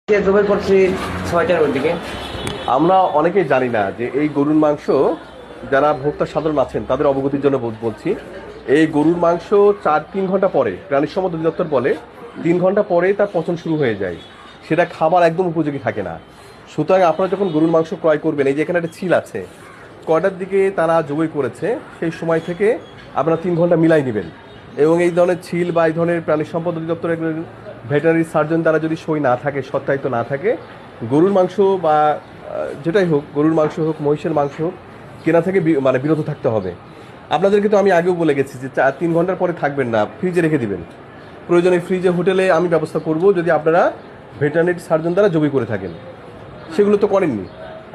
জবাই করছি 6টার দিকে। আমরা অনেকেই জানি না যে এই গরুর মাংস, যারা ভোক্তা সাধারণ আছেন তাদের অবগতির জন্য বলছি, এই গরুর মাংস 4-3 ঘন্টা পরে, প্রাণী সম্পদ অধিদপ্তর বলে 3 ঘন্টা পরে তার পচন শুরু হয়ে যায়, সেটা খাবার একদম উপযোগী থাকে না। সুতরাং আপনারা যখন গরুর মাংস ক্রয় করবেন, এই যে এখানে একটা ছিল আছে, কয়টার দিকে তারা জবাই করেছে সেই সময় থেকে আপনারা 3 ঘন্টা মিলাই নেবেন। এবং এই ধরনের ছিল বা এই ধরনের প্রাণী সম্পদ অধিদপ্তরের ভেটেরিনারি সার্জন দ্বারা যদি সই না থাকে, সত্যায়িত না থাকে, গরুর মাংস বা যেটাই হোক, গরুর মাংস হোক, মহিষের মাংস হোক, কেনা থেকে মানে বিরত থাকতে হবে। আপনাদেরকে তো আমি আগেও বলে গেছি যে 3 ঘন্টার পরে থাকবেন না, ফ্রিজে রেখে দিবেন। প্রয়োজনে ফ্রিজে, হোটেলে আমি ব্যবস্থা করব যদি আপনারা ভেটেরিনারি সার্জন দ্বারা জবাই করে থাকেন। সেগুলো তো করেননি।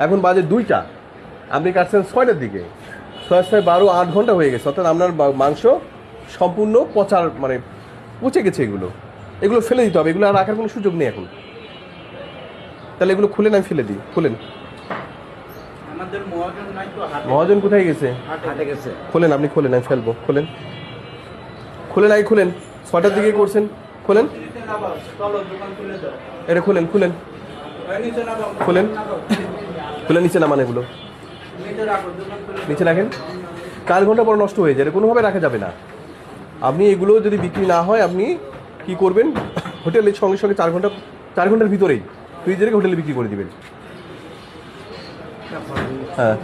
এখন বাজে 2টা, আপনি কাটছেন 6টার দিকে, 6-12-8 ঘন্টা হয়ে গেছে। অর্থাৎ আপনার মাংস সম্পূর্ণ পচার, মানে পচে গেছে। এগুলো ফেলে দিতে হবে, এগুলো আর রাখার কোনো সুযোগ নেই এখন। তাহলে এগুলো খুলেন, আমি ফেলে দিই। খুলেন। মহাজন কোথায় গেছে? হাটে গেছে। খোলেন, আপনি খোলেন, আমি ফেলবো। খোলেন, আই খুলেন। 6টার দিকে করছেন, খোলেন। এটা খুলেন, খুলেন, নিচে নামান। এগুলো নিচে রাখেন। 4 ঘন্টা পর নষ্ট হয়ে যায়, এটা কোনোভাবে রাখা যাবে না। আপনি এগুলো যদি বিক্রি না হয়, আপনি কি করবেন, হোটেলের সঙ্গে সঙ্গে 4 ঘন্টার ভিতরেই ফ্রিজে রেখে হোটেলে বিক্রি করে দিবেন। হ্যাঁ,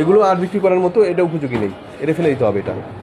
এগুলো আর বিক্রি করার মতো এটা উপযোগী নেই, এটা ফেলে দিতে হবে এটা।